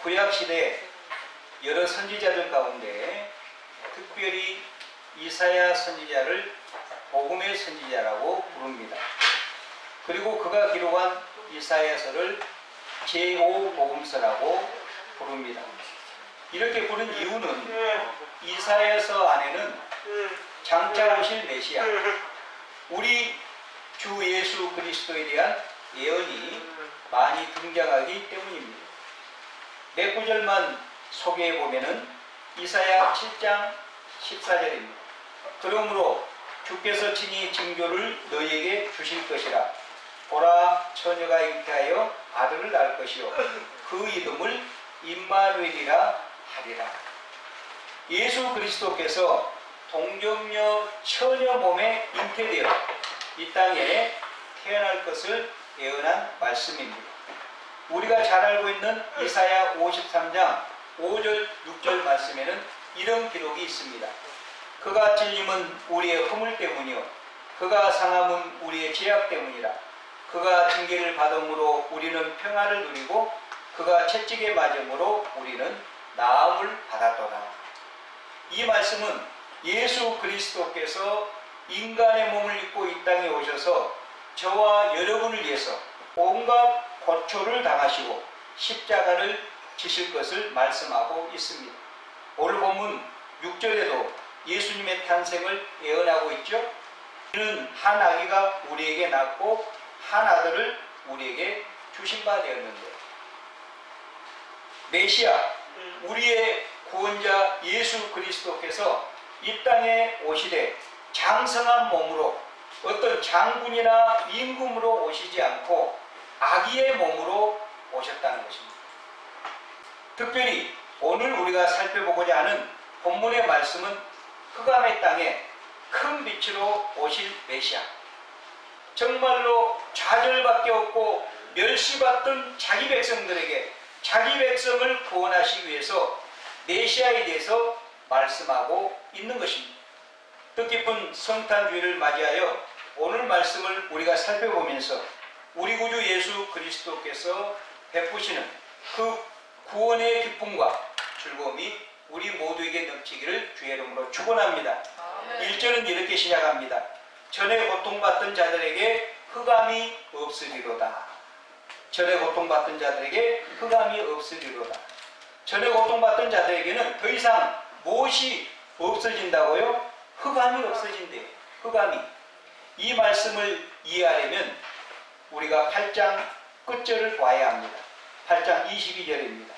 구약시대 여러 선지자들 가운데 특별히 이사야 선지자를 복음의 선지자라고 부릅니다. 그리고 그가 기록한 이사야서를 제5복음서라고 부릅니다. 이렇게 부른 이유는 이사야서 안에는 장차 오실 메시아, 우리 주 예수 그리스도에 대한 예언이 많이 등장하기 때문입니다. 몇 구절만 소개해 보면은 이사야 7장 14절입니다. 그러므로 주께서 친히 징조를 너희에게 주실 것이라. 보라, 처녀가 잉태하여 아들을 낳을 것이요 그 이름을 임마누엘이라 하리라. 예수 그리스도께서 동정녀 처녀 몸에 잉태되어 이 땅에 태어날 것을 예언한 말씀입니다. 우리가 잘 알고 있는 이사야 53장 5절 6절 말씀에는 이런 기록이 있습니다. 그가 찔림은 우리의 허물 때문이요 그가 상함은 우리의 죄악 때문이라. 그가 징계를 받음으로 우리는 평화를 누리고 그가 채찍에 맞음으로 우리는 나음을 받았도다. 이 말씀은 예수 그리스도께서 인간의 몸을 입고 이 땅에 오셔서 저와 여러분을 위해서 온갖 고초를 당하시고 십자가를 지실 것을 말씀하고 있습니다. 오늘 본문 6절에도 예수님의 탄생을 예언하고 있죠. 이는 한 아기가 우리에게 낳고 한 아들을 우리에게 주신 바 되었는데, 메시아, 우리의 구원자 예수 그리스도께서 이 땅에 오시되 장성한 몸으로 어떤 장군이나 임금으로 오시지 않고 아기의 몸으로 오셨다는 것입니다. 특별히 오늘 우리가 살펴보고자 하는 본문의 말씀은 흑암의 땅에 큰 빛으로 오실 메시아, 정말로 좌절밖에 없고 멸시받던 자기 백성들에게 자기 백성을 구원하시기 위해서 메시아에 대해서 말씀하고 있는 것입니다. 뜻깊은 성탄주의를 맞이하여 오늘 말씀을 우리가 살펴보면서 우리 구주 예수 그리스도께서 베푸시는 그 구원의 기쁨과 즐거움이 우리 모두에게 넘치기를 주의 이름으로 축원합니다. 1절은 이렇게 시작합니다. 전에 고통받던 자들에게 흑암이 없으리로다. 전에 고통받던 자들에게 흑암이 없으리로다. 전에 고통받던 자들에게는 더 이상 무엇이 없어진다고요? 흑암이 없어진대요. 흑암이. 이 말씀을 이해하려면 우리가 8장 끝절을 봐야 합니다. 8장 22절입니다.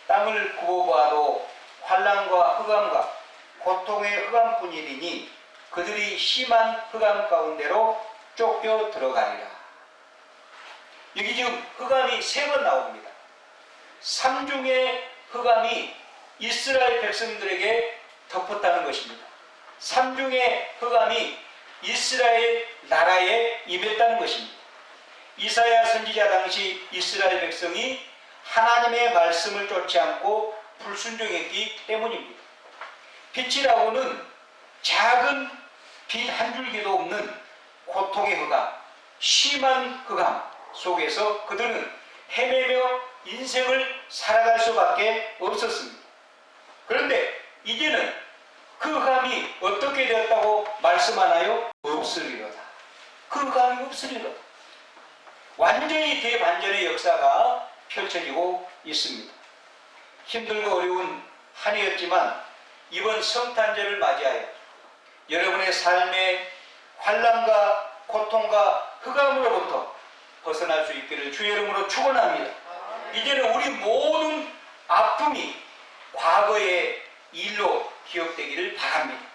땅을 구워보아도 환난과 흑암과 고통의 흑암뿐이니 그들이 심한 흑암 가운데로 쫓겨 들어가리라. 여기 지금 흑암이 3번 나옵니다. 삼중의 흑암이 이스라엘 백성들에게 덮었다는 것입니다. 삼중의 흑암이 이스라엘 나라에 임했다는 것입니다. 이사야 선지자 당시 이스라엘 백성이 하나님의 말씀을 쫓지 않고 불순종했기 때문입니다. 빛이라고는 작은 빛 한 줄기도 없는 고통의 흑암, 심한 흑암 속에서 그들은 헤매며 인생을 살아갈 수밖에 없었습니다. 그런데 이제는 그 흑암이 어떻게 되었다고 말씀하나요? 없으리로다. 그 흑암이 없으리로다. 완전히 대반전의 역사가 펼쳐지고 있습니다. 힘들고 어려운 한 해였지만 이번 성탄절을 맞이하여 여러분의 삶의 환난과 고통과 흑암으로부터 벗어날 수 있기를 주의 이름으로 축원합니다. 이제는 우리 모든 아픔이 과거의 일로 기억되기를 바랍니다.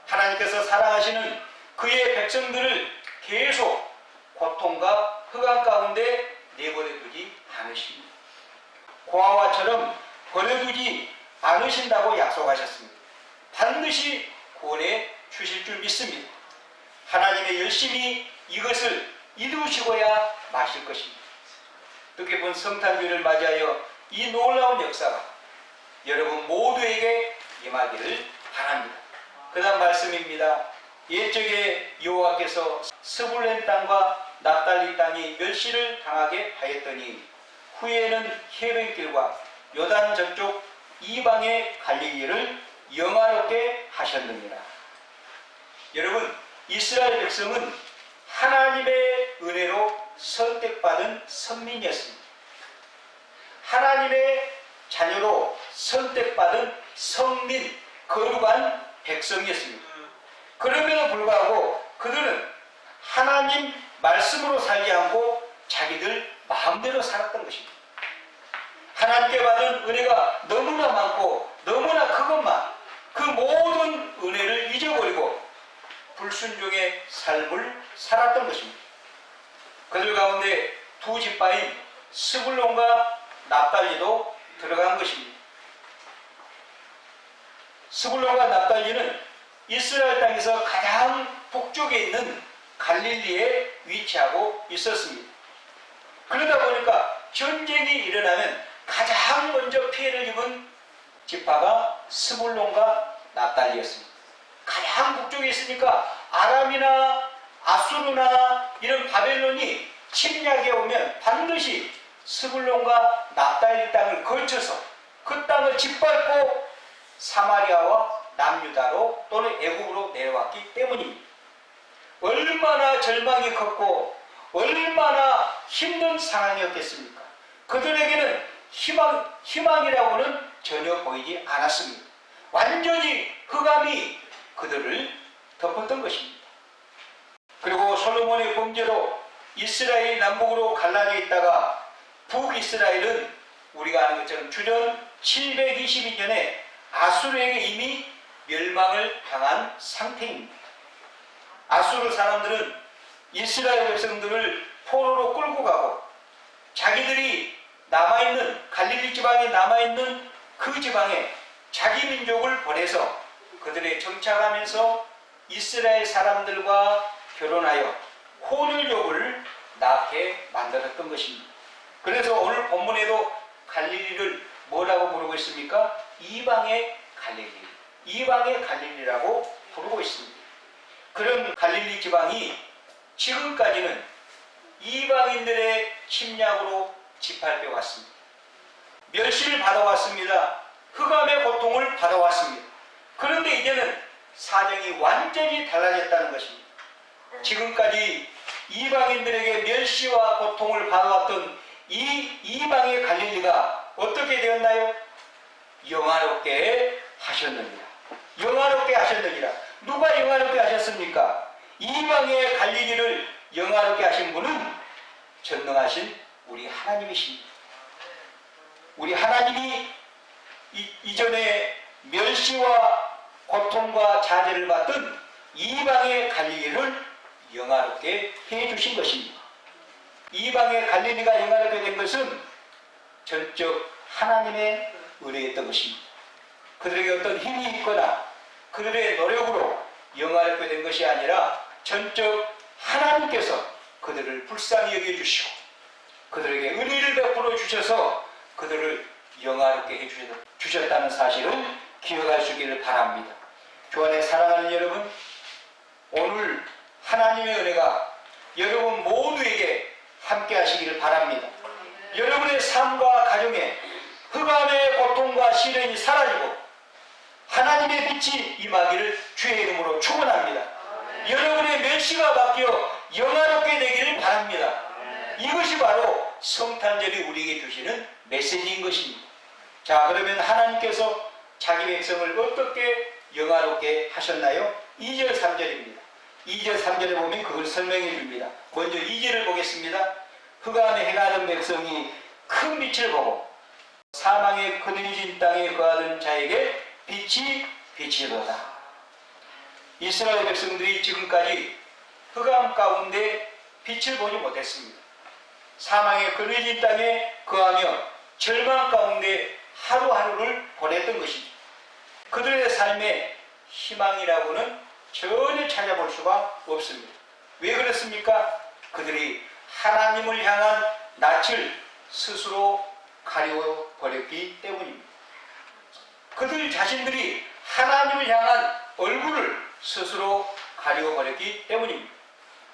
하나님께서 사랑하시는 그의 백성들을 계속 고통과 흑암 가운데 내버려두지 않으십니다. 고아와처럼 버려두지 않으신다고 약속하셨습니다. 반드시 구원해 주실 줄 믿습니다. 하나님의 열심히 이것을 이루시고야 마실 것입니다. 뜻깊은 성탄주의를 맞이하여 이 놀라운 역사가 여러분 모두에게 임하기를 바랍니다. 그 다음 말씀입니다. 옛적에 여호와께서 스불렌 땅과 납달리 땅이 멸시를 당하게 하였더니 후에는 헤르길과 요단 저쪽 이방의 갈릴리를 영화롭게 하셨느니라. 여러분, 이스라엘 백성은 하나님의 은혜로 선택받은 선민이었습니다. 하나님의 자녀로 선택받은 성민, 거룩한 백성이었습니다. 그럼에도 불구하고 그들은 하나님 말씀으로 살지 않고 자기들 마음대로 살았던 것입니다. 하나님께 받은 은혜가 너무나 많고 너무나 그것만, 그 모든 은혜를 잊어버리고 불순종의 삶을 살았던 것입니다. 그들 가운데 두 지파인 스불론과 납달리도 들어간 것입니다. 스불론과 납달리는 이스라엘 땅에서 가장 북쪽에 있는 갈릴리에 위치하고 있었습니다. 그러다 보니까 전쟁이 일어나면 가장 먼저 피해를 입은 지파가 스불론과 납달리였습니다. 가장 북쪽에 있으니까 아람이나 아수르나 이런 바벨론이 침략해 오면 반드시 스불론과 납달리 땅을 거쳐서 그 땅을 짓밟고 사마리아와 남유다로 또는 애굽으로 내려왔기 때문입니다. 얼마나 절망이 컸고 얼마나 힘든 상황이었겠습니까? 그들에게는 희망이라고는 전혀 보이지 않았습니다. 완전히 흑암이 그들을 덮었던 것입니다. 그리고 솔로몬의 범죄로 이스라엘이 남북으로 갈라져 있다가 북이스라엘은 우리가 아는 것처럼 주전 722년에 아수르에게 이미 멸망을 당한 상태입니다. 아수르 사람들은 이스라엘 백성들을 포로로 끌고 가고 자기들이 남아있는 갈릴리 지방에 남아있는 그 지방에 자기 민족을 보내서 그들의 정착하면서 이스라엘 사람들과 결혼하여 혼혈족을 낳게 만들었던 것입니다. 그래서 오늘 본문에도 갈릴리를 뭐라고 부르고 있습니까? 이방의 갈릴리, 이방의 갈릴리라고 부르고 있습니다. 그런 갈릴리 지방이 지금까지는 이방인들의 침략으로 짓밟혀 왔습니다. 멸시를 받아왔습니다. 흑암의 고통을 받아왔습니다. 그런데 이제는 사정이 완전히 달라졌다는 것입니다. 지금까지 이방인들에게 멸시와 고통을 받아왔던 이 이방의 갈릴리가 어떻게 되었나요? 영화롭게 하셨느니라. 영화롭게 하셨느니라. 누가 영화롭게 하셨습니까? 이방의 갈릴리를 영화롭게 하신 분은 전능하신 우리 하나님이십니다. 우리 하나님이 이전에 멸시와 고통과 잔해를 받던 이방의 갈릴리를 영화롭게 해주신 것입니다. 이방의 갈릴리가 영화롭게 된 것은 전적 하나님의 은혜였던 것입니다. 그들에게 어떤 힘이 있거나 그들의 노력으로 영화롭게 된 것이 아니라 전적 하나님께서 그들을 불쌍히 여겨주시고 그들에게 은혜를 베풀어 주셔서 그들을 영화롭게 해주셨다는 사실을 기억할 수 있기를 바랍니다. 주 안에 사랑하는 여러분, 오늘 하나님의 은혜가 여러분 모두에게 함께 하시기를 바랍니다. 여러분의 삶과 가정에 흑암의 고통과 시련이 사라지고 하나님의 빛이 임하기를 주의 이름으로 축원합니다. 여러분의 멸시가 바뀌어 영화롭게 되기를 바랍니다. 이것이 바로 성탄절이 우리에게 주시는 메시지인 것입니다. 자, 그러면 하나님께서 자기 백성을 어떻게 영화롭게 하셨나요? 2절 3절입니다. 2절 3절에 보면 그걸 설명해 줍니다. 먼저 2절을 보겠습니다. 흑암에 행하던 백성이 큰 빛을 보고 사망의 그늘진 땅에 거하던 자에게 빛이 비치도다. 이스라엘 백성들이 지금까지 흑암 가운데 빛을 보지 못했습니다. 사망의 그늘진 땅에 거하며 절망 가운데 하루하루를 보냈던 것이죠. 그들의 삶에 희망이라고는 전혀 찾아볼 수가 없습니다. 왜 그렇습니까? 그들이 하나님을 향한 낯을 스스로 가려버렸기 때문입니다. 그들 자신들이 하나님을 향한 얼굴을 스스로 가려버렸기 때문입니다.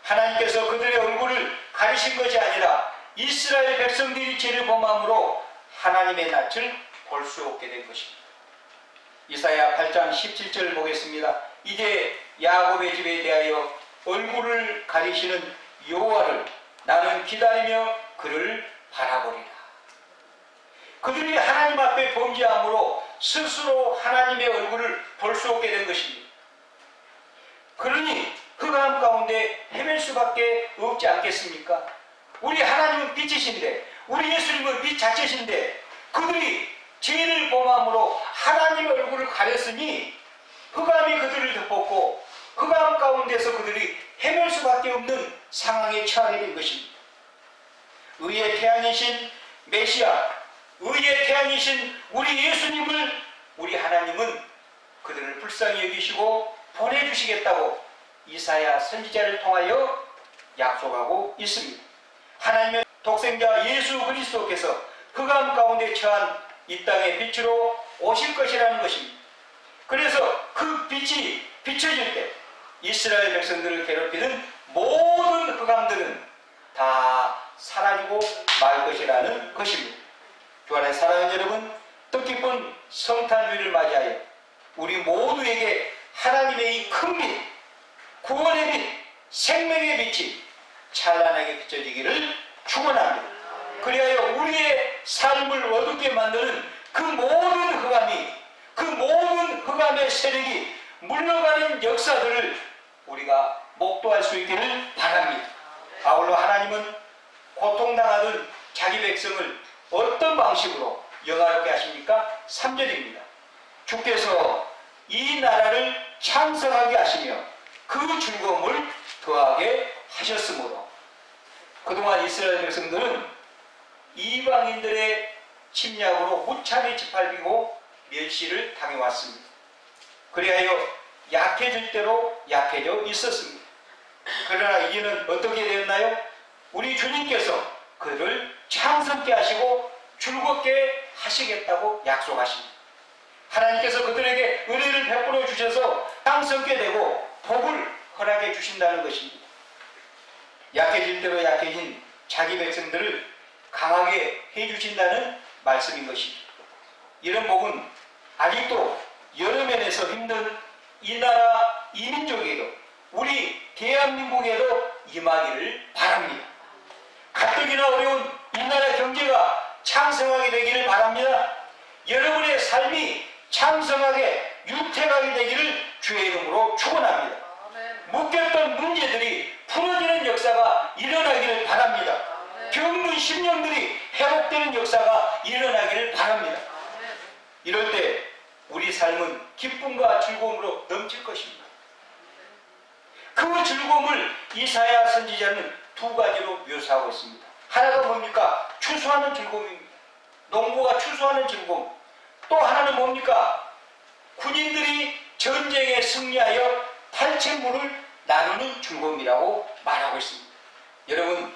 하나님께서 그들의 얼굴을 가리신 것이 아니라 이스라엘 백성들이 죄를 범함으로 하나님의 낯을 볼 수 없게 된 것입니다. 이사야 8장 17절 보겠습니다. 이제 야곱의 집에 대하여 얼굴을 가리시는 여호와를 나는 기다리며 그를 바라보리라. 그들이 하나님 앞에 범죄함으로 스스로 하나님의 얼굴을 볼 수 없게 된 것입니다. 그러니 흑암 가운데 헤맬 수밖에 없지 않겠습니까? 우리 하나님은 빛이신데, 우리 예수님은 빛 자체신데, 그들이 죄를 범함으로 하나님의 얼굴을 가렸으니 흑암이 그들을 덮었고 흑암 가운데서 그들이 헤맬 수밖에 없는 상황에 처하게 된 것입니다. 의의 태양이신 메시아, 의의 태양이신 우리 예수님을 우리 하나님은 그들을 불쌍히 여기시고 보내주시겠다고 이사야 선지자를 통하여 약속하고 있습니다. 하나님의 독생자 예수 그리스도께서 흑암 가운데 처한 이 땅의 빛으로 오실 것이라는 것입니다. 그래서 그 빛이 비춰질 때 이스라엘 백성들을 괴롭히는 모든 흑암들은 다 사라지고 말 것이라는 것입니다. 주 안에 사랑하는 여러분, 뜻깊은 성탄주의를 맞이하여 우리 모두에게 하나님의 이 큰 빛, 구원의 빛, 생명의 빛이 찬란하게 비춰지기를 축원합니다. 그리하여 우리의 삶을 어둡게 만드는 그 모든 흑암이, 그 모든 흑암의 세력이 물러가는 역사들을 우리가 목도할 수 있기를 바랍니다. 아울러 하나님은 고통당하던 자기 백성을 어떤 방식으로 영화롭게 하십니까? 3절입니다. 주께서 이 나라를 창성하게 하시며 그 즐거움을 더하게 하셨으므로. 그동안 이스라엘 백성들은 이방인들의 침략으로 무참히 짓밟히고 멸시를 당해왔습니다. 그리하여 약해질 대로 약해져 있었습니다. 그러나 이제는 어떻게 되었나요? 우리 주님께서 그들을 창성케 하시고 즐겁게 하시겠다고 약속하십니다. 하나님께서 그들에게 은혜를 베풀어 주셔서 창성케 되고 복을 허락해 주신다는 것입니다. 약해질 대로 약해진 자기 백성들을 강하게 해주신다는 말씀인 것입니다. 이런 복은 아직도 여러 면에서 힘든 이 나라 이 민족에도, 우리 대한민국에도 임하기를 바랍니다. 가뜩이나 어려운 이 나라 경제가 창성하게 되기를 바랍니다. 여러분의 삶이 창성하게 유택하게 되기를 주의 이름으로 축원합니다. 묶였던 문제들이 풀어지는 역사가 일어나기를 바랍니다. 병든 심령들이 회복되는 역사가 일어나기를 바랍니다. 이럴 때 우리 삶은 기쁨과 즐거움으로 넘칠 것입니다. 그 즐거움을 이사야 선지자는 두 가지로 묘사하고 있습니다. 하나가 뭡니까? 추수하는 즐거움입니다. 농부가 추수하는 즐거움. 또 하나는 뭡니까? 군인들이 전쟁에 승리하여 탈취물을 나누는 즐거움이라고 말하고 있습니다. 여러분,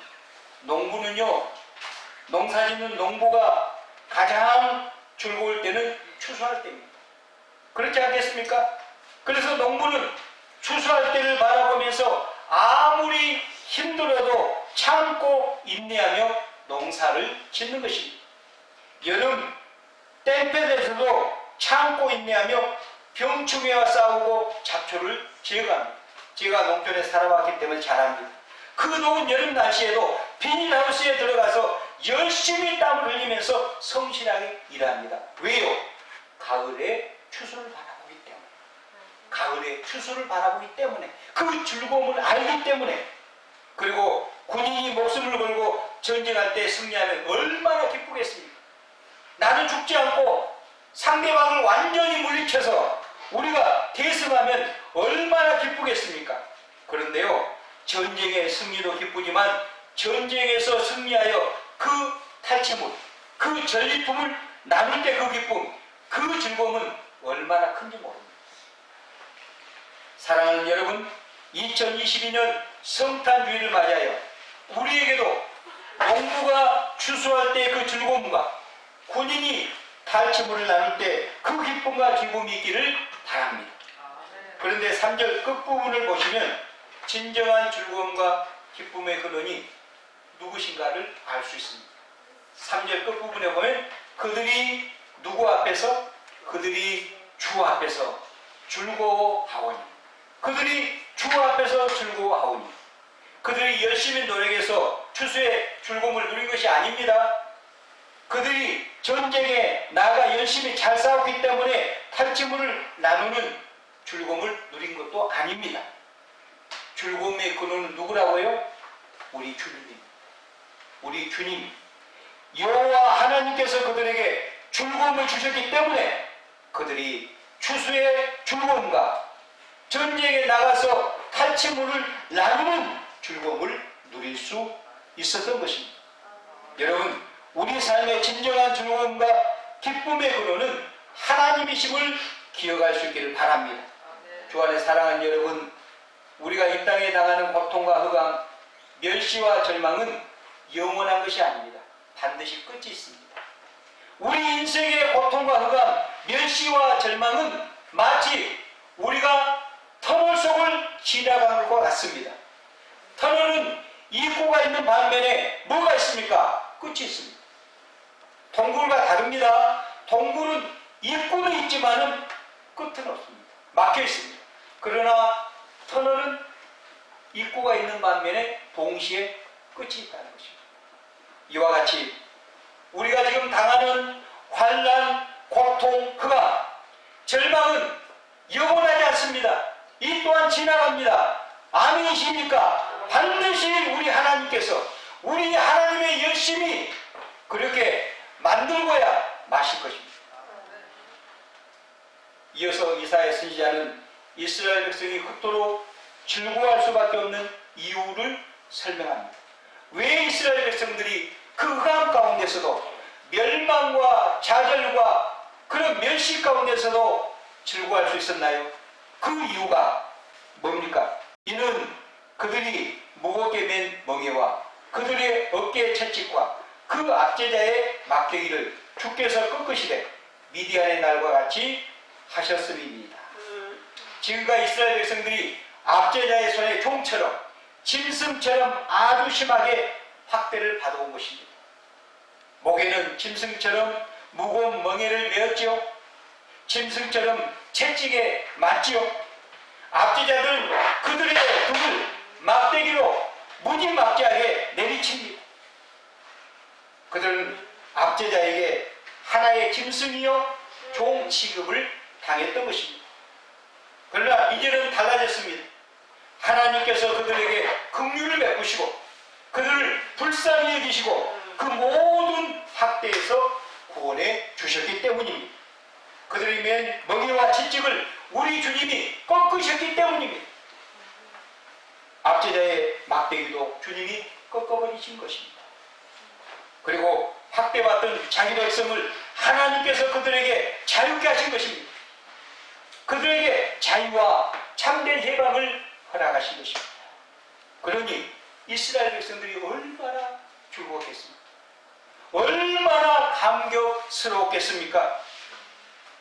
농부는요, 농사짓는 농부가 가장 즐거울 때는 추수할 때입니다. 그렇지 않겠습니까? 그래서 농부는 추수할 때를 바라보면서 아무리 힘들어도 참고 인내하며 농사를 짓는 것입니다. 여름 땡볕에서도 참고 인내하며 병충해와 싸우고 잡초를 제거합니다. 제가 농촌에 살아왔기 때문에 잘 압니다. 그 더운 여름 날씨에도 비닐하우스에 들어가서 열심히 땀을 흘리면서 성실하게 일합니다. 왜요? 가을에 추수를 바라보기 때문에. 가을에 추수를 바라보기 때문에. 그 즐거움을 알기 때문에. 그리고 군인이 목숨을 걸고 전쟁할 때 승리하면 얼마나 기쁘겠습니까? 나는 죽지 않고 상대방을 완전히 물리쳐서 우리가 대승하면 얼마나 기쁘겠습니까? 그런데요, 전쟁의 승리도 기쁘지만 전쟁에서 승리하여 그 탈취물, 그 전리품을 나눌 때 그 기쁨, 그 즐거움은 얼마나 큰지 모릅니다. 사랑하는 여러분, 2022년 성탄주의를 맞이하여 우리에게도 농부가 추수할 때 그 즐거움과 군인이 탈취물을 나눌 때 그 기쁨과 기쁨이 있기를 바랍니다. 그런데 3절 끝부분을 보시면 진정한 즐거움과 기쁨의 근원이 누구신가를 알 수 있습니다. 3절 끝부분에 보면 그들이 누구 앞에서? 그들이 주 앞에서 즐거워하오니. 그들이 주 앞에서 즐거워하오니. 그들이 열심히 노력해서 추수의 즐거움을 누린 것이 아닙니다. 그들이 전쟁에 나가 열심히 잘 싸웠기 때문에 탈취물을 나누는 즐거움을 누린 것도 아닙니다. 즐거움의 근원은 누구라고요? 우리 주님. 우리 주님. 여호와 하나님께서 그들에게 즐거움을 주셨기 때문에 그들이 추수의 즐거움과 전쟁에 나가서 탈취물을 나누는 즐거움을 누릴 수 있었던 것입니다. 여러분, 우리 삶의 진정한 즐거움과 기쁨의 근원은 하나님이심을 기억할 수 있기를 바랍니다. 주 안에 사랑하는 여러분, 우리가 이 땅에 당하는 고통과 흑암, 멸시와 절망은 영원한 것이 아닙니다. 반드시 끝이 있습니다. 우리 인생의 고통과 흑암, 멸시와 절망은 마치 우리가 터널 속을 지나가는 것과 같습니다. 터널은 입구가 있는 반면에 뭐가 있습니까? 끝이 있습니다. 동굴과 다릅니다. 동굴은 입구는 있지만은 끝은 없습니다. 막혀 있습니다. 그러나 터널은 입구가 있는 반면에 동시에 끝이 있다는 것입니다. 이와 같이 우리가 지금 당하는 환난, 고통, 흑암, 절망은 영원하지 않습니다. 이 또한 지나갑니다. 아멘이십니까? 반드시 우리 하나님께서 우리 하나님의 열심히 그렇게 만들고야 마실 것입니다. 이어서 이사야 선지자는 이스라엘 백성이 그토록 즐거워할 수밖에 없는 이유를 설명합니다. 왜 이스라엘 백성들이 그 흑암 가운데서도 멸망과 좌절과 그런 멸시 가운데서도 즐거워할 수 있었나요? 그 이유가 뭡니까? 이는 그들이 무겁게 맨 멍에와 그들의 어깨의 채찍과 그 압제자의 막대기를 주께서 꺾으시되 미디안의 날과 같이 하셨음입니다. 지금까지 이스라엘 백성들이 압제자의 손에 종처럼 짐승처럼 아주 심하게 학대를 받아온 것입니다. 목에는 짐승처럼 무거운 멍에를 메었지요. 짐승처럼 채찍에 맞지요. 압제자들 그들의 등을 막대기로 무지막지하게 내리칩니다. 그들은 압제자에게 하나의 짐승이요 종 취급을 당했던 것입니다. 그러나 이제는 달라졌습니다. 하나님께서 그들에게 긍휼을 베푸시고 그들을 불쌍히 여기시고 그 모든 학대에서 구원해 주셨기 때문입니다. 그들이 맨 멍에와 채찍을 우리 주님이 꺾으셨기 때문입니다. 압제자의 막대기도 주님이 꺾어버리신 것입니다. 그리고 학대받던 자기 백성을 하나님께서 그들에게 자유케 하신 것입니다. 그들에게 자유와 참된 해방을 허락하신 것입니다. 그러니 이스라엘 백성들이 얼마나 즐거웠겠습니까? 얼마나 감격스러웠겠습니까?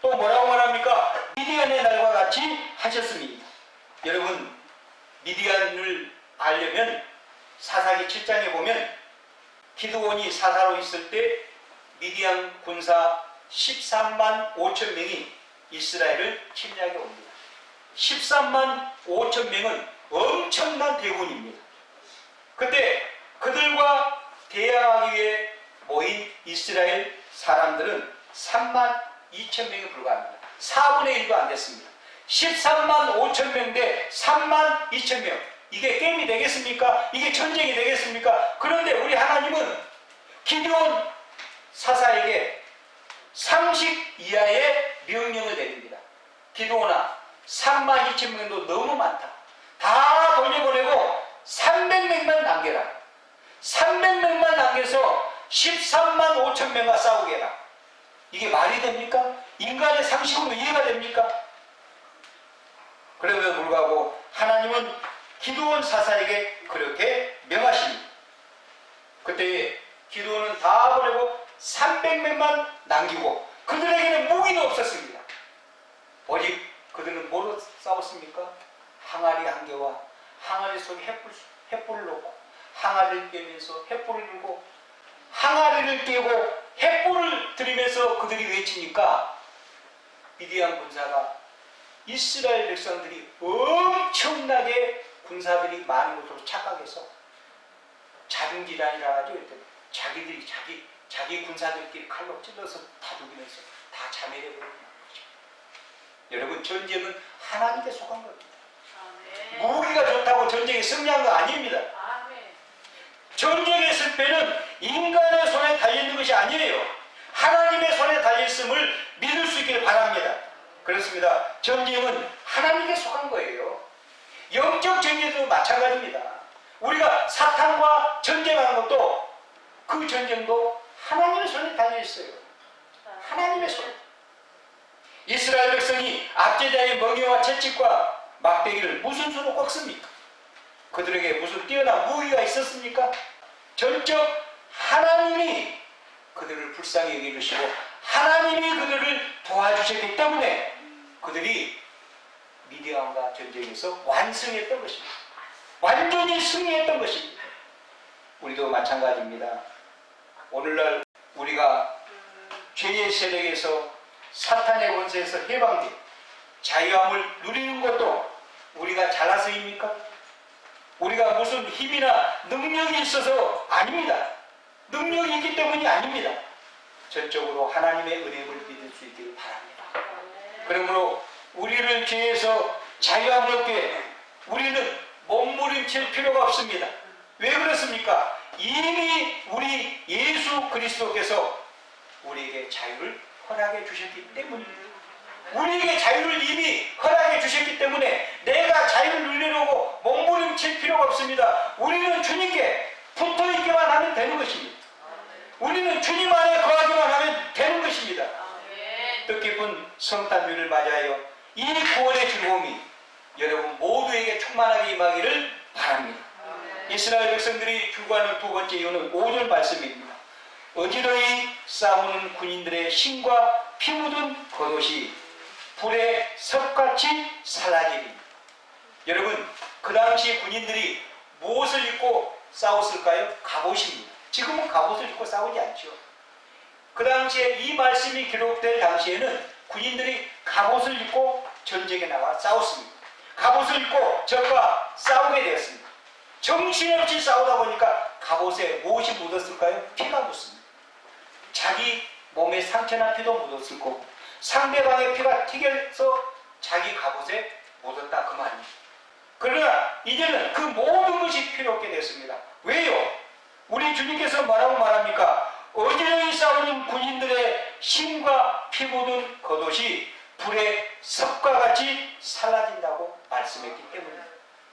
또 뭐라고 말합니까? 미디안의 날과 같이 하셨습니다. 여러분, 미디안을 알려면 사사기 7장에 보면 기드온이 사사로 있을 때 미디안 군사 13만 5천 명이 이스라엘을 침략해 옵니다. 13만 5천 명은 엄청난 대군입니다. 그때 그들과 대항하기 위해 모인 이스라엘 사람들은 3만 2천 명에 불과합니다. 4분의 1도 안 됐습니다. 13만 5천 명 대 3만 2천 명. 이게 게임이 되겠습니까? 이게 전쟁이 되겠습니까? 그런데 우리 하나님은 기드온 사사에게 상식 이하의 명령을 내립니다. 기드온아, 3만 2천 명도 너무 많다. 다 돌려보내고 300명만 남겨라. 300명만 남겨서 13만 5천 명과 싸우게 해라. 이게 말이 됩니까? 인간의 상식으로 이해가 됩니까? 그럼에도 불구하고 하나님은 기드온 사사에게 그렇게 명하십니다. 그때 기드온은 다 보내고 300명만 남기고 그들에게는 무기도 없었습니다. 오직 그들은 뭐로 싸웠습니까? 항아리 한 개와 항아리 속에 횃불을 놓고 항아리를 깨면서 횃불을 들고 항아리를 깨고 횃불을 들이면서 그들이 외치니까 미디안 군사가 이스라엘 백성들이 엄청나게 군사들이 많은 것으로 착각해서 자중질환이라 가지고 자기들이 자기 군사들끼리 칼로 찔러서 다 죽이면서 다 자멸해 버리는 거죠. 여러분, 전쟁은 하나님께 속한 겁니다. 무기가 좋다고 전쟁에 승리한 거 아닙니다. 전쟁의 승패는 인간의 손에 달려있는 것이 아니에요. 하나님의 손에 달려있음을 믿을 수 있기를 바랍니다. 그렇습니다. 전쟁은 하나님께 속한 거예요. 영적 전쟁도 마찬가지입니다. 우리가 사탄과 전쟁하는 것도 그 전쟁도 하나님의 손에 달려있어요. 하나님의 손. 이스라엘 백성이 압제자의 멍에와 채찍과 막대기를 무슨 수로 꺾습니까? 그들에게 무슨 뛰어난 무기가 있었습니까? 전적 하나님이 그들을 불쌍히 여겨주시고 하나님이 그들을 도와주셨기 때문에 그들이 미디안과 전쟁에서 완승했던 것입니다. 완전히 승리했던 것입니다. 우리도 마찬가지입니다. 오늘날 우리가 죄의 세력에서 사탄의 권세에서 해방돼 자유함을 누리는 것도 우리가 잘나서입니까? 우리가 무슨 힘이나 능력이 있어서 아닙니다. 능력이 있기 때문이 아닙니다. 전적으로 하나님의 은혜를 믿을 수 있기를 바랍니다. 그러므로 우리를 죄에서 자유함을 얻게 우리는 몸부림칠 필요가 없습니다. 왜 그렇습니까? 이미 우리 예수 그리스도께서 우리에게 자유를 허락해 주셨기 때문입니다. 우리에게 자유를 이미 허락해 주셨기 때문에 내가 자유를 누리려고 몸부림칠 필요가 없습니다. 우리는 주님께 붙어있기만 하면 되는 것입니다. 우리는 주님 안에 거하기만 하면 되는 것입니다. 뜻깊은 성탄주를 맞이하여 이 구원의 즐거움이 여러분 모두에게 충만하게 임하기를 바랍니다. 이스라엘 백성들이 죽어가는 두 번째 이유는 5절 말씀입니다. 어지러이 싸우는 군인들의 신과 피 묻은 겉옷이 불에 섭같이 살라지리. 여러분, 그 당시 군인들이 무엇을 입고 싸웠을까요? 갑옷입니다. 지금은 갑옷을 입고 싸우지 않죠. 그 당시에 이 말씀이 기록될 당시에는 군인들이 갑옷을 입고 전쟁에 나가 싸웠습니다. 갑옷을 입고 적과 싸우게 되었습니다. 정신없이 싸우다 보니까 갑옷에 무엇이 묻었을까요? 피가 묻습니다. 자기 몸에 상처난 피도 묻었을 거고 상대방의 피가 튀겨서 자기 갑옷에 묻었다 그 말입니다. 그러나 이제는 그 모든 것이 필요 없게 됐습니다. 왜요? 우리 주님께서 뭐라고 말합니까? 어지러이 싸우는 군인들의 신과 피 묻은 겉옷이 불에 섭과 같이 살라진다고 말씀했기 때문입니다.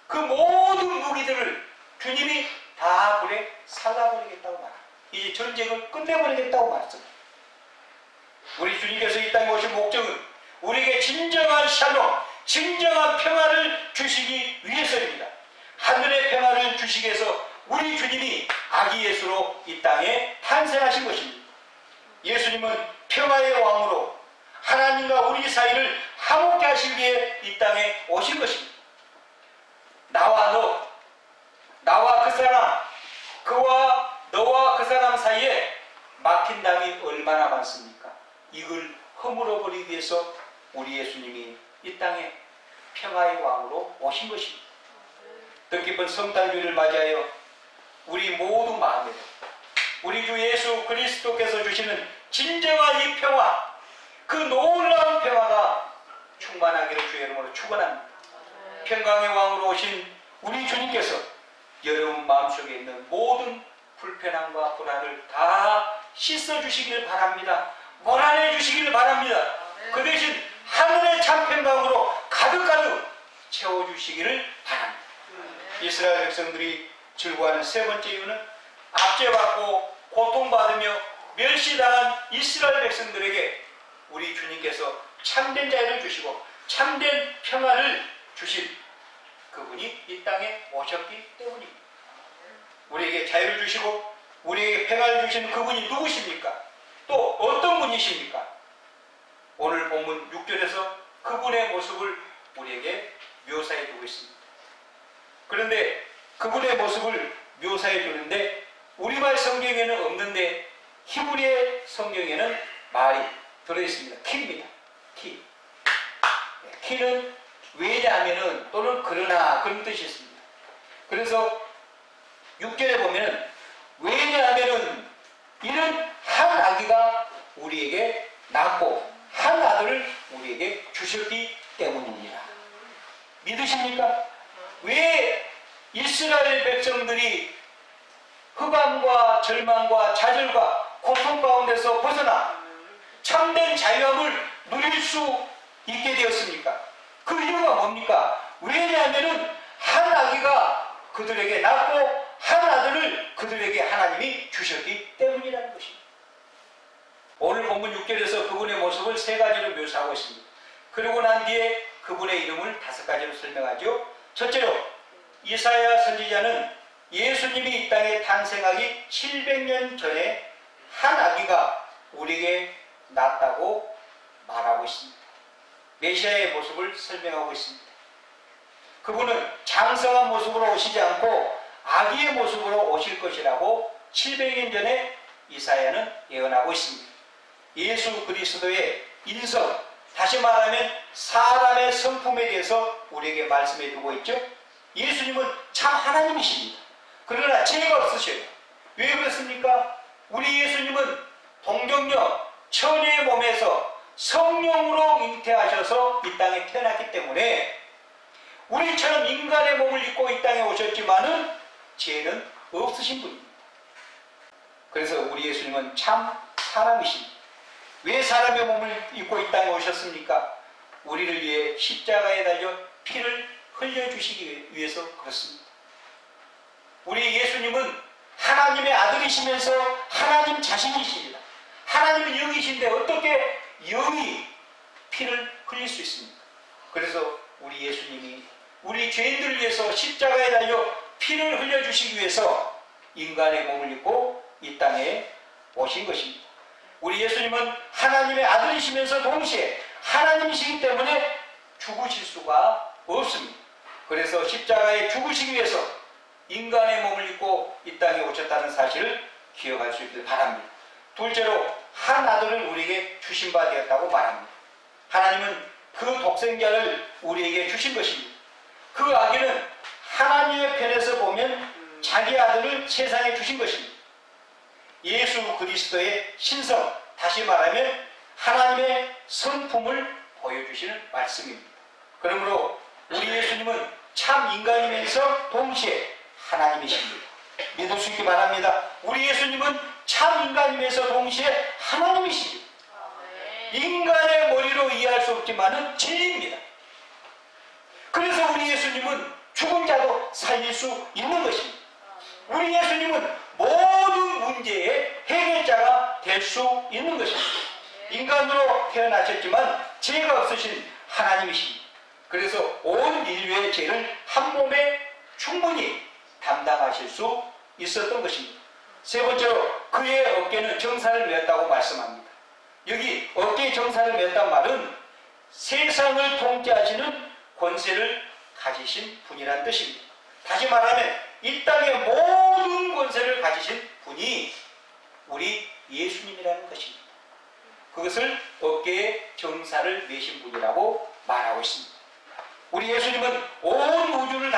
그 모든 무기들을 주님이 다 불에 살라버리겠다고 말합니다. 이제 전쟁을 끝내버리겠다고 말했습니다. 우리 주님께서 이 땅에 오신 목적은 우리에게 진정한 샬롬, 진정한 평화를 주시기 위해서입니다. 하늘의 평화를 주시기 위해서 우리 주님이 아기 예수로 이 땅에 탄생하신 것입니다. 예수님은 평화의 왕으로 하나님과 우리 사이를 화목케 하시기 위해 이 땅에 오신 것입니다. 나와 그 사람, 그와 너와 그 사람 사이에 막힌 담이 얼마나 많습니까? 이걸 허물어 버리기 위해서 우리 예수님이 이 땅에 평화의 왕으로 오신 것입니다. 뜻깊은 성탄주의를 맞이하여 우리 모두 마음에 우리 주 예수 그리스도께서 주시는 진정한 이 평화, 그 놀라운 평화가 충만하기를 주의 이름으로 축원합니다. 평강의 왕으로 오신 우리 주님께서 여러분 마음속에 있는 모든 불편함과 불안을 다 씻어주시길 바랍니다. 몰아내 주시길 바랍니다. 그 대신 하늘의 참 평강으로 가득가득 채워주시기를 바랍니다. 이스라엘 백성들이 즐거워하는 세 번째 이유는 압제받고 고통받으며 멸시당한 이스라엘 백성들에게 우리 주님께서 참된 자유를 주시고 참된 평화를 주실 그분이 이 땅에 오셨기 때문입니다. 우리에게 자유를 주시고 우리에게 평화를 주시는 그분이 누구십니까? 또 어떤 분이십니까? 오늘 본문 6절에서 그분의 모습을 우리에게 묘사해 주고 있습니다. 그런데 그분의 모습을 묘사해 주는데 우리말 성경에는 없는데 히브리의 성경에는 말이 들어있습니다. 키입니다. 키. 키는 왜냐하면은 또는 그러나 그런 뜻이 있습니다. 그래서 6절에 보면은 왜냐하면은 이는 한 아기가 우리에게 낳고 한 아들을 우리에게 주셨기 때문입니다. 믿으십니까? 왜 이스라엘 백성들이 흑암과 절망과 좌절과 고통 가운데서 벗어나 참된 자유함을 누릴 수 있게 되었습니까? 그 이유가 뭡니까? 왜냐하면은 한 아기가 그들에게 낳고 한 아들을 그들에게 하나님이 주셨기 때문이라는 것입니다. 오늘 본문 6절에서 그분의 모습을 세 가지로 묘사하고 있습니다. 그러고 난 뒤에 그분의 이름을 5가지로 설명하죠. 첫째로 이사야 선지자는 예수님이 이 땅에 탄생하기 700년 전에 한 아기가 우리에게 낳았다고 말하고 있습니다. 메시아의 모습을 설명하고 있습니다. 그분은 장성한 모습으로 오시지 않고 아기의 모습으로 오실 것이라고 700년 전에 이사야는 예언하고 있습니다. 예수 그리스도의 인성, 다시 말하면 사람의 성품에 대해서 우리에게 말씀해 두고 있죠. 예수님은 참 하나님이십니다. 그러나 죄가 없으셔요. 왜 그렇습니까? 우리 예수님은 동정녀 처녀의 몸에서 성령으로 잉태하셔서 이 땅에 태어났기 때문에 우리처럼 인간의 몸을 입고 이 땅에 오셨지만은 죄는 없으신 분입니다. 그래서 우리 예수님은 참 사람이십니다. 왜 사람의 몸을 입고 이 땅에 오셨습니까? 우리를 위해 십자가에 달려 피를 흘려주시기 위해서 그렇습니다. 우리 예수님은 하나님의 아들이시면서 하나님 자신이십니다. 하나님은 영이신데 어떻게 영이 피를 흘릴 수 있습니까? 그래서 우리 예수님이 우리 죄인들을 위해서 십자가에 달려 피를 흘려주시기 위해서 인간의 몸을 입고 이 땅에 오신 것입니다. 우리 예수님은 하나님의 아들이시면서 동시에 하나님이시기 때문에 죽으실 수가 없습니다. 그래서 십자가에 죽으시기 위해서 인간의 몸을 입고 이 땅에 오셨다는 사실을 기억할 수 있길 바랍니다. 둘째로 한 아들을 우리에게 주신 바 되었다고 말합니다. 하나님은 그 독생자를 우리에게 주신 것입니다. 그 아기는 하나님의 편에서 보면 자기 아들을 세상에 주신 것입니다. 예수 그리스도의 신성, 다시 말하면 하나님의 성품을 보여주시는 말씀입니다. 그러므로 우리 예수님은 참 인간이면서 동시에 하나님이십니다. 믿을 수 있기 바랍니다. 우리 예수님은 참 인간이면서 동시에 하나님이십니다. 인간의 머리로 이해할 수 없지만은 진리입니다. 그래서 우리 예수님은 죽은 자도 살릴 수 있는 것입니다. 우리 예수님은 모든 문제의 해결자가 될 수 있는 것입니다. 인간으로 태어나셨지만 죄가 없으신 하나님이십니다. 그래서 온 인류의 죄를 한 몸에 충분히 담당하실 수 있었던 것입니다. 세 번째로 그의 어깨는 정사를 메었다고 말씀합니다. 여기 어깨에 정사를 메었단 말은 세상을 통제하시는 권세를 가지신 분이란 뜻입니다. 다시 말하면 이 땅의 모든 권세를 가지신 분이 우리 예수님이라는 것입니다. 그것을 어깨에 정사를 메신 분이라고 말하고 있습니다. 우리 예수님은 온 우주를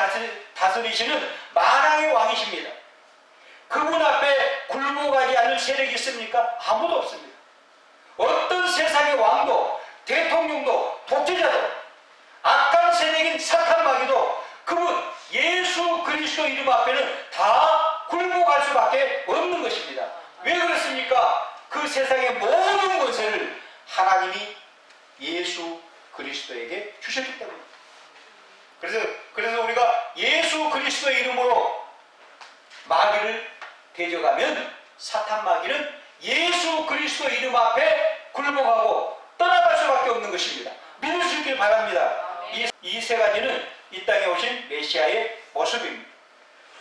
다스리시는 만왕의 왕이십니다. 그분 앞에 굴복하지 않을 세력이 있습니까? 아무도 없습니다. 어떤 세상의 왕도, 대통령도, 독재자도, 악한 세력인 사탄 마귀도 그분 예수 그리스도 이름 앞에는 다 굴복할 수밖에 없는 것입니다. 왜 그렇습니까? 그 세상의 모든 권세를 하나님이 예수 그리스도에게 주셨기 때문입니다. 그래서 우리가 예수 그리스도의 이름으로 마귀를 대적하면 사탄 마귀는 예수 그리스도 이름 앞에 굴복하고 떠나갈 수밖에 없는 것입니다. 믿을 수 있길 바랍니다. 이 세 가지는 이 땅에 오신 메시아의 모습입니다.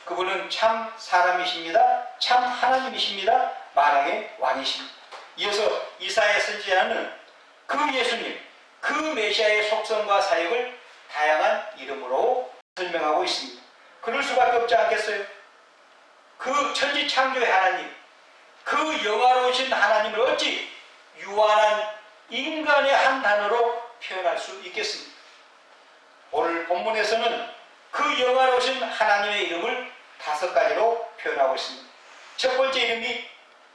그분은 참 사람이십니다. 참 하나님이십니다. 만왕의 왕이십니다. 이어서 이사야 선지자는 그 예수님, 그 메시아의 속성과 사역을 다양한 이름으로 설명하고 있습니다. 그럴 수밖에 없지 않겠어요? 그 천지 창조의 하나님, 그 영화로우신 하나님을 어찌 유한한 인간의 한 단어로 표현할 수 있겠습니까? 오늘 본문에서는 그 영화로우신 하나님의 이름을 5가지로 표현하고 있습니다. 첫 번째 이름이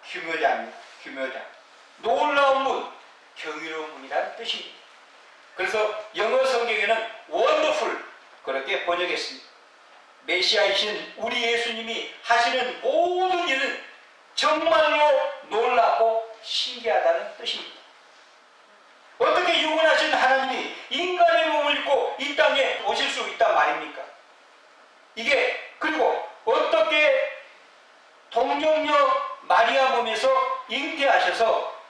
규묘자입니다. 규묘자. 놀라운 분, 경이로운 분이라는 뜻입니다. 그래서 영어 성경에는 wonderful 그렇게 번역했습니다. 메시아이신 우리 예수님이 하시는 모든 일은 정말로 놀랍고 신기하다는 뜻입니다. 어떻게 유한하신 하나님이 인간의 몸을 입고 이 땅에 오실 수 있단 말입니까? 이게 그리고 어떻게 동정녀 마리아 몸에서 잉태하셔서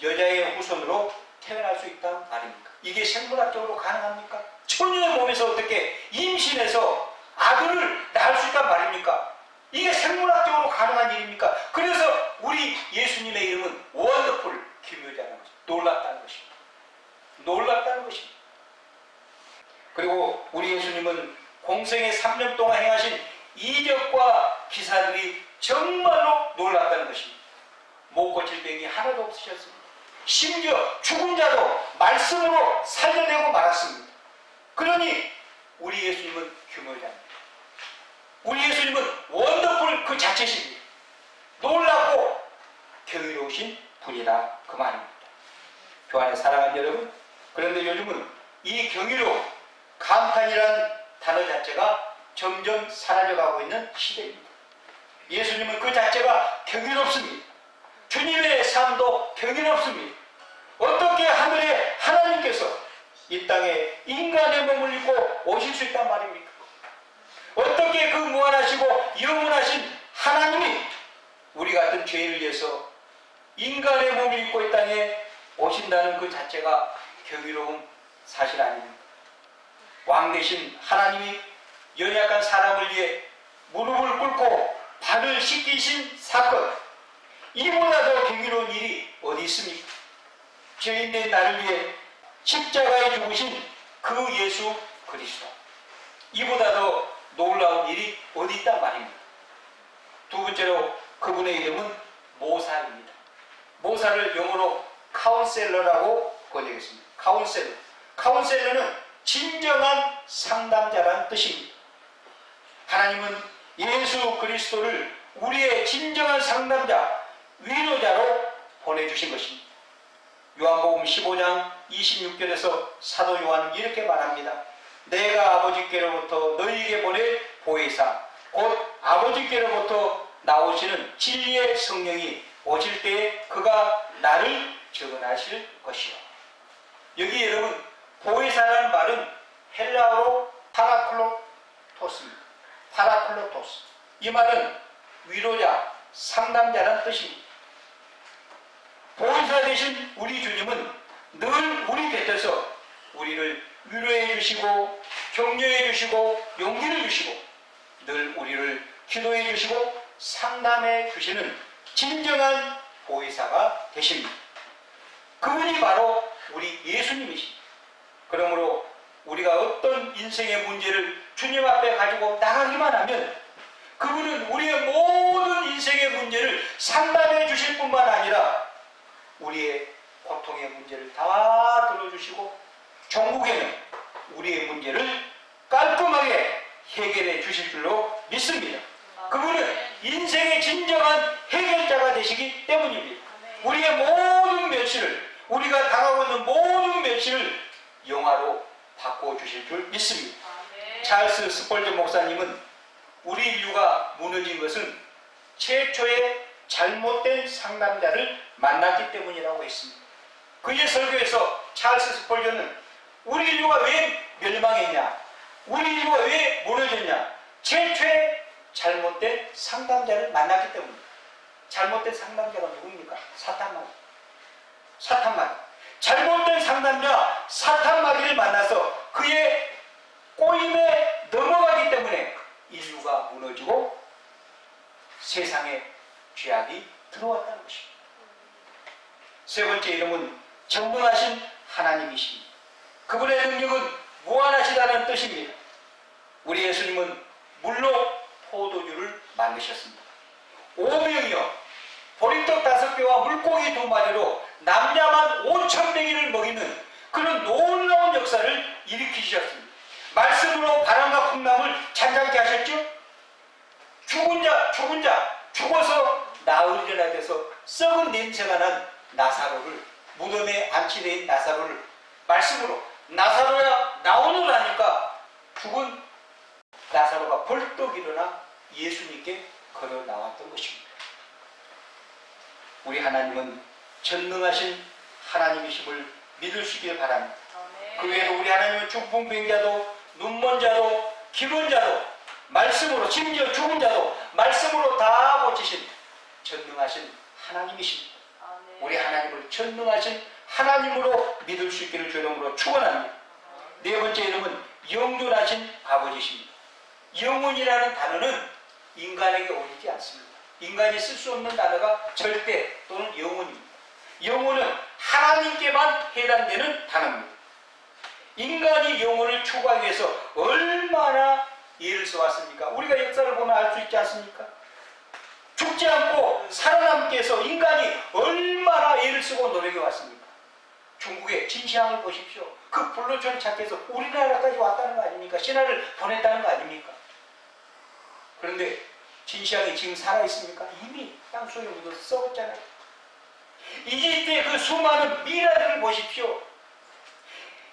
여자의 후손으로 태어날 수 있단 말입니까? 이게 생물학적으로 가능합니까? 처녀의 몸에서 어떻게 임신해서 아들을 낳을 수 있단 말입니까? 이게 생물학적으로 가능한 일입니까? 그래서 우리 예수님의 이름은 원더풀, 기묘자는 것입니다. 놀랍다는 것입니다. 놀랍다는 것입니다. 그리고 우리 예수님은 공생의 3년 동안 행하신 이적과 기사들이 정말로 놀랍다는 것입니다. 못 고칠 병이 하나도 없으셨습니다. 심지어 죽은 자도 말씀으로 살려내고 말았습니다. 그러니 우리 예수님은 규모자입니다. 우리 예수님은 원더풀 그 자체십니다. 놀랍고 경이로우신 분이다 그 말입니다. 교환의 사랑하는 여러분, 그런데 요즘은 이 경이로움, 감탄이라는 단어 자체가 점점 사라져가고 있는 시대입니다. 예수님은 그 자체가 경이롭습니다. 주님의 삶도 경이롭습니다. 어떻게 하늘의 하나님께서 이 땅에 인간의 몸을 입고 오실 수 있단 말입니까? 어떻게 그 무한하시고 영원하신 하나님이 우리 같은 죄인을 위해서 인간의 몸을 입고 이 땅에 오신다는 그 자체가 경이로운 사실 아닙니까? 왕 대신 하나님이 연약한 사람을 위해 무릎을 꿇고 발을 씻기신 사건, 이보다 더 경이로운 일이 어디 있습니까? 죄인된 나를 위해 십자가에 죽으신 그 예수 그리스도, 이보다 더 놀라운 일이 어디 있단 말입니다. 두 번째로 그분의 이름은 모사입니다. 모사를 영어로 카운셀러라고 번역했습니다. 카운셀러. 카운셀러는 진정한 상담자라는 뜻입니다. 하나님은 예수 그리스도를 우리의 진정한 상담자, 위로자로 보내주신 것입니다. 요한복음 15장 26절에서 사도 요한은 이렇게 말합니다. 내가 아버지께로부터 너희에게 보낼 보혜사, 곧 아버지께로부터 나오시는 진리의 성령이 오실 때에 그가 나를 증언하실 것이요. 여기 여러분, 보혜사라는 말은 헬라어로 파라클로토스입니다. 파라클로토스. 이 말은 위로자, 상담자라는 뜻입니다. 보혜사 되신 우리 주님은 늘 우리 곁에서 우리를 위로해 주시고 격려해 주시고 용기를 주시고 늘 우리를 기도해 주시고 상담해 주시는 진정한 보혜사가 되십니다. 그분이 바로 우리 예수님이십니다. 그러므로 우리가 어떤 인생의 문제를 주님 앞에 가지고 나가기만 하면 그분은 우리의 모든 인생의 문제를 상담해 주실 뿐만 아니라 우리의 고통의 문제를 다 들어주시고 종국에는 우리의 문제를 깔끔하게 해결해 주실 줄로 믿습니다. 그분은 인생의 진정한 해결자가 되시기 때문입니다. 우리의 모든 멸시를, 우리가 당하고 있는 모든 멸시를 영화로 바꿔주실 줄 믿습니다. 찰스 스펄전 목사님은 우리 인류가 무너진 것은 최초의 잘못된 상담자를 만났기 때문이라고 했습니다. 그의 설교에서 찰스 스펄전은 우리 인류가 왜 멸망했냐, 우리 인류가 왜 무너졌냐, 최초의 잘못된 상담자를 만났기 때문입니다. 잘못된 상담자가 누구입니까? 사탄마귀. 사탄마귀. 잘못된 상담자 사탄마귀를 만나서 그의 꼬임에 넘어가기 때문에 인류가 무너지고 세상에 죄악이 들어왔다는 것입니다. 세 번째 이름은 전능하신 하나님이십니다. 그분의 능력은 무한하시다는 뜻입니다. 우리 예수님은 물로 포도주를 만드셨습니다. 오병이어 보리떡 5개와 물고기 2마리로 남자만 5,000명이를 먹이는 그런 놀라운 역사를 일으키셨습니다. 말씀으로 바람과 풍랑을 잔잔케 하셨죠? 죽은 자, 죽어서 나흘이나 돼서 썩은 냄새가 난 나사로를, 무덤에 안치되어 있는 나사로를 말씀으로 나사로야 나오느라니까 죽은 나사로가 벌떡 일어나 예수님께 걸어 나왔던 것입니다. 우리 하나님은 전능하신 하나님이심을 믿을 수 있기를 바랍니다. 그 외에도 우리 하나님은 중풍병 자도 눈먼 자도 기른 자도 말씀으로, 심지어 죽은 자도 말씀으로 다 고치신 전능하신 하나님이십니다. 우리 하나님을 전능하신 하나님으로 믿을 수 있기를 주님으로 축원합니다. 네 번째 이름은 영존하신 아버지십니다. 영혼이라는 단어는 인간에게 어울리지 않습니다. 인간이 쓸 수 없는 단어가 절대 또는 영혼입니다. 영혼은 하나님께만 해당되는 단어입니다. 인간이 영혼을 추구하기 위해서 얼마나 애를 써왔습니까? 우리가 역사를 보면 알 수 있지 않습니까? 죽지 않고 살아남기 위해서 인간이 얼마나 애를 쓰고 노력해 왔습니까? 중국의 진시황을 보십시오. 그 불로초를 찾기 위해서 우리나라까지 왔다는 거 아닙니까? 신하를 보냈다는 거 아닙니까? 그런데 진시황이 지금 살아있습니까? 이미 땅속에 묻어서 썩었잖아요. 이집트의 그 수많은 미라들을 보십시오.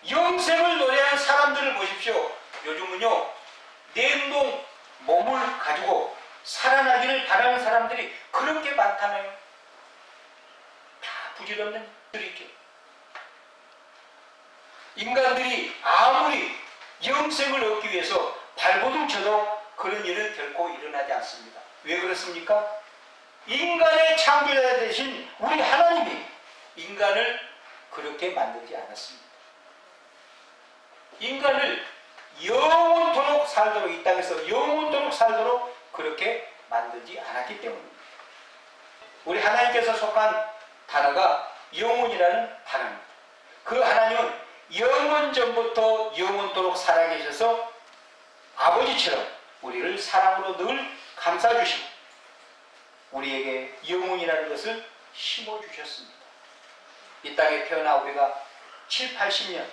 영생을 노래하는 사람들을 보십시오. 요즘은요, 냉동 몸을 가지고 살아나기를 바라는 사람들이 그렇게 많다네요. 다 부질없는 들이죠. 인간들이 아무리 영생을 얻기 위해서 발버둥 쳐도 그런 일은 결코 일어나지 않습니다. 왜 그렇습니까? 인간의 창조자 되신 우리 하나님이 인간을 그렇게 만들지 않았습니다. 인간을 영원토록 살도록, 이 땅에서 영원토록 살도록 그렇게 만들지 않았기 때문입니다. 우리 하나님께서 속한 단어가 영혼이라는 단어입니다. 그 하나님은 영원 전부터 영원토록 살아계셔서 아버지처럼 우리를 사랑으로 늘 감싸주시고 우리에게 영혼이라는 것을 심어주셨습니다. 이 땅에 태어나 우리가 7, 80년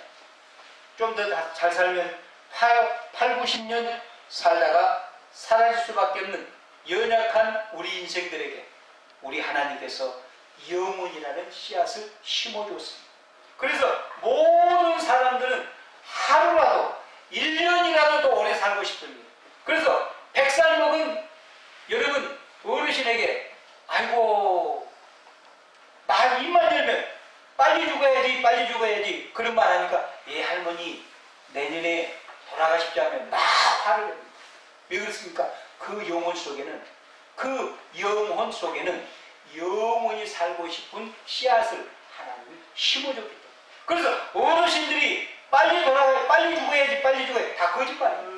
좀 더 잘 살면 8, 90년 살다가 사라질 수밖에 없는 연약한 우리 인생들에게 우리 하나님께서 영혼이라는 씨앗을 심어주었습니다. 그래서 모든 사람들은 하루라도 1년이라도 더 오래 살고 싶습니다. 그래서 100살 먹은 여러분 어르신에게 아이고 나 입만 열면 빨리 죽어야지 그런 말 하니까 예 할머니 내년에 돌아가십자 하면 막 화를 냅니다. 왜 그렇습니까? 그 영혼 속에는 영원히 살고 싶은 씨앗을 하나님이 심어줬기 때문에. 그래서 어르신들이 빨리 죽어야지 다 거짓말이에요.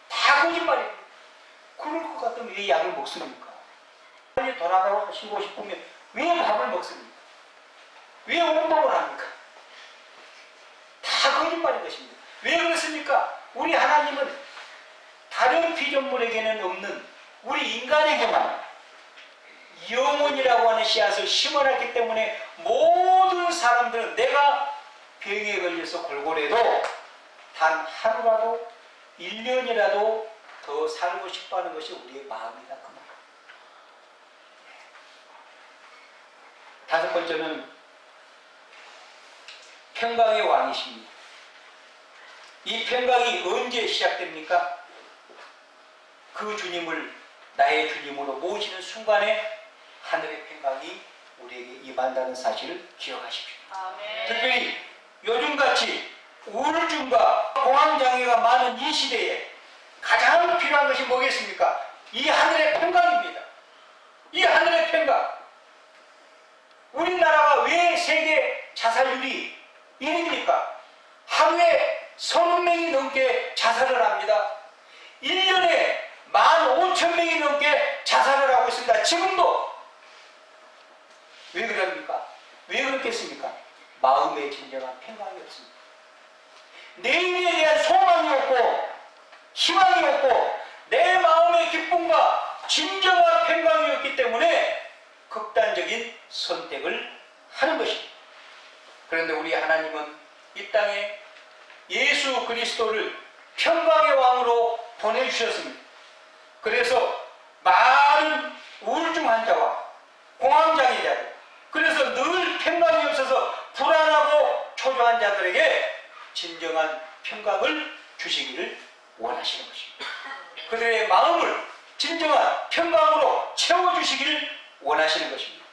다 거짓말이에요. 그럴 것 같으면 왜 약을 먹습니까? 빨리 돌아가시고 싶으면 왜 밥을 먹습니까? 왜 운동을 합니까? 다 거짓말인 것입니다. 왜 그렇습니까? 우리 하나님은 다른 피조물에게는 없는 우리 인간에게만 영혼이라고 하는 씨앗을 심어놨기 때문에 모든 사람들은 내가 병에 걸려서 골골해도 단 하루라도 1년이라도 더 살고 싶어하는 것이 우리의 마음이다. 그 말. 다섯 번째는 평강의 왕이십니다. 이 평강이 언제 시작됩니까? 그 주님을 나의 주님으로 모시는 순간에 하늘의 평강이 우리에게 임한다는 사실을 기억하십시오. 아멘. 특별히 요즘같이 우울증과 공황장애가 많은 이 시대에 가장 필요한 것이 뭐겠습니까? 이 하늘의 평강입니다. 이 하늘의 평강. 우리나라가 왜 세계 자살률이 1위입니까? 하루에 30명이 넘게 자살을 합니다. 1년에 15,000명이 넘게 자살을 하고 있습니다. 지금도. 왜 그럽니까? 왜 그렇겠습니까? 마음의 진정한 평강이 없습니다. 내일에 대한 소망이 없고 희망이 없고 내 마음의 기쁨과 진정한 평강이 없기 때문에 극단적인 선택을 하는 것입니다. 그런데 우리 하나님은 이 땅에 예수 그리스도를 평강의 왕으로 보내주셨습니다. 그래서 많은 우울증 환자와 공황장애자들, 그래서 늘 평강이 없어서 불안하고 초조한 자들에게 진정한 평강을 주시기를 원하시는 것입니다. 그들의 마음을 진정한 평강으로 채워주시기를 원하시는 것입니다.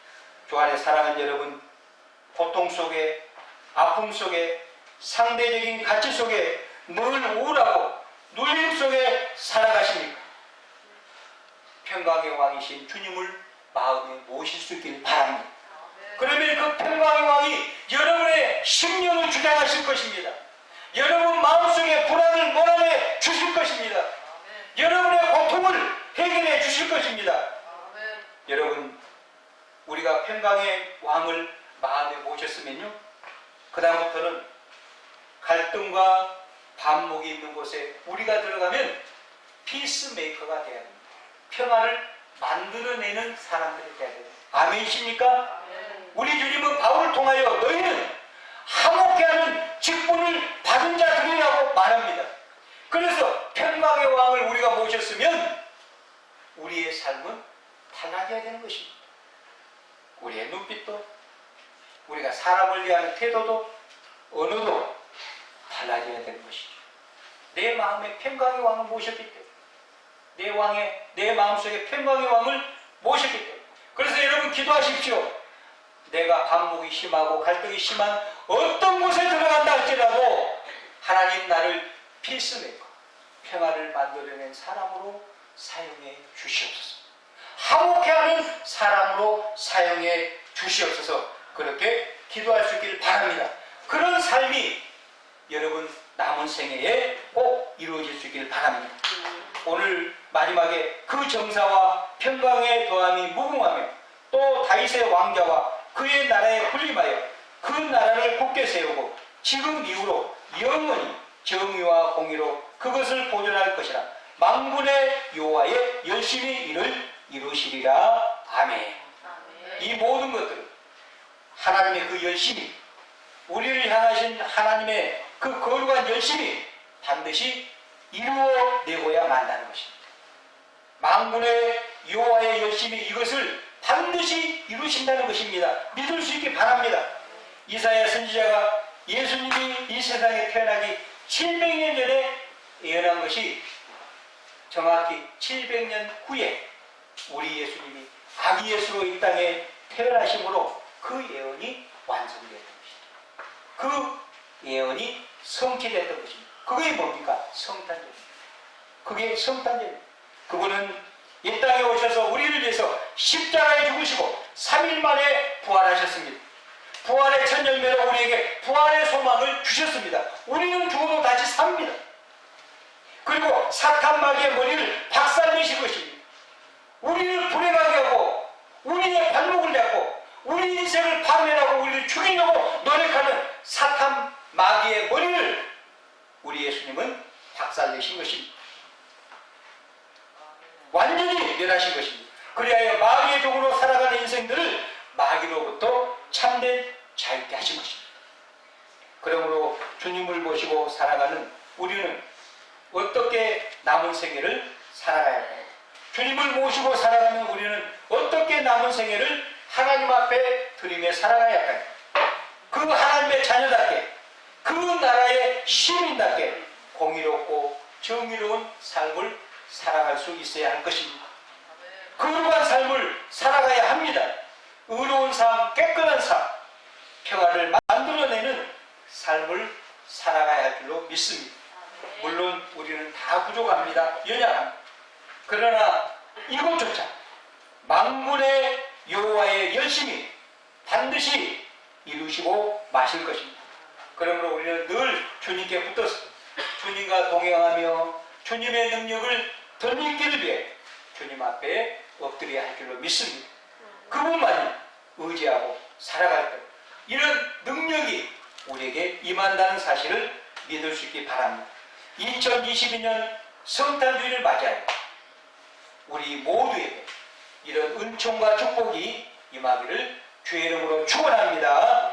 주 안에 사랑하는 여러분, 고통 속에, 아픔 속에, 상대적인 가치 속에 늘 우울하고 눌림 속에 살아가십니까? 평강의 왕이신 주님을 마음에 모실 수 있길 바랍니다. 그러면 그 평강의 왕이 여러분의 심령을 주장하실 것입니다. 여러분 마음속에 불안을 몰아내 주실 것입니다. 여러분의 고통을 해결해 주실 것입니다. 여러분, 우리가 평강의 왕을 마음에 모셨으면요, 그 다음부터는 갈등과 반목이 있는 곳에 우리가 들어가면 피스메이커가 돼야 됩니다. 평화를 만들어내는 사람들이 돼야 됩니다. 아멘이십니까? 우리 주님은 바울을 통하여 너희는 화목해하는 직분을 받은 자들이라고 말합니다. 그래서 평강의 왕을 우리가 모셨으면 우리의 삶은 달라져야 되는 것입니다. 우리의 눈빛도, 우리가 사람을 대하는 태도도, 언어도 달라져야 되는 것이죠. 내 마음에 평강의 왕을 모셨기 때문에, 내 마음속에 평강의 왕을 모셨기 때문에. 그래서 여러분 기도하십시오. 내가 반목이 심하고 갈등이 심한 어떤 곳에 들어간다 할지라도 하나님 나를 피스메이커, 평화를 만들어낸 사람으로 사용해 주시옵소서. 화목해하는 사람으로 사용해 주시옵소서. 그렇게 기도할 수 있기를 바랍니다. 그런 삶이 여러분 남은 생애에 꼭 이루어질 수 있기를 바랍니다. 오늘 마지막에 그 정사와 평강의 더함이 무궁하며 또 다윗의 왕자와 그의 나라에 군림하여 그 나라를 굳게 세우고 지금 이후로 영원히 정의와 공의로 그것을 보존할 것이라. 만군의 여호와의 열심히 이를 이루시리라. 아멘. 이 모든 것들은 하나님의 그 열심이, 우리를 향하신 하나님의 그 거룩한 열심이 반드시 이루어내고야 만다는 것입니다. 만군의 여호와의 열심이 이것을 반드시 이루신다는 것입니다. 믿을 수 있기 바랍니다. 이사야 선지자가 예수님이 이 세상에 태어나기 700년 전에 예언한 것이 정확히 700년 후에 우리 예수님이 아기 예수로 이 땅에 태어나심으로 그 예언이 완성됐던 것입니다. 그 예언이 성취됐던 것입니다. 그게 뭡니까? 성탄절입니다. 그게 성탄절입니다. 그분은 이 땅에 오셔서 우리를 위해서 십자가에 죽으시고 3일 만에 부활하셨습니다. 부활의 첫 열매로 우리에게 부활의 소망을 주셨습니다. 우리는 죽어도 다시 삽니다. 그리고 사탄 마귀의 머리를 박살내실 것입니다. 우리를 불행하게 하고 우리의 발목을 잡고 우리 인생을 파멸하고 우리를 죽이려고 노력하는 사탄 마귀의 머리를 우리 예수님은 박살내신 것입니다. 완전히 멸하신 것입니다. 그리하여 마귀의 종으로 살아가는 인생들을 마귀로부터 참된 자유케 하신 것입니다. 그러므로 주님을 모시고 살아가는 우리는 어떻게 남은 생애를 살아가야 할까요? 주님을 모시고 살아가는 우리는 어떻게 남은 생애를 하나님 앞에 드리며 살아가야 할까요? 그 하나님의 자녀답게, 그 나라의 시민답게 공의롭고 정의로운 삶을 살아갈 수 있어야 할 것입니다. 거룩한 삶을 살아가야 합니다. 의로운 삶, 깨끗한 삶, 평화를 만들어내는 삶을 살아가야 할 줄로 믿습니다. 물론 우리는 다 부족합니다. 연약합니다. 그러나 이것조차 만군의 여호와의 열심히 반드시 이루시고 마실 것입니다. 그러므로 우리는 늘 주님께 붙어서 주님과 동행하며 주님의 능력을 덧입기를 위해 주님 앞에 엎드려야 할 줄로 믿습니다. 그분만이 의지하고 살아갈 때 이런 능력이 우리에게 임한다는 사실을 믿을 수 있기 바랍니다. 2022년 성탄주의를 맞이하여 우리 모두에게 이런 은총과 축복이 임하기를 주의 이름으로 축원합니다.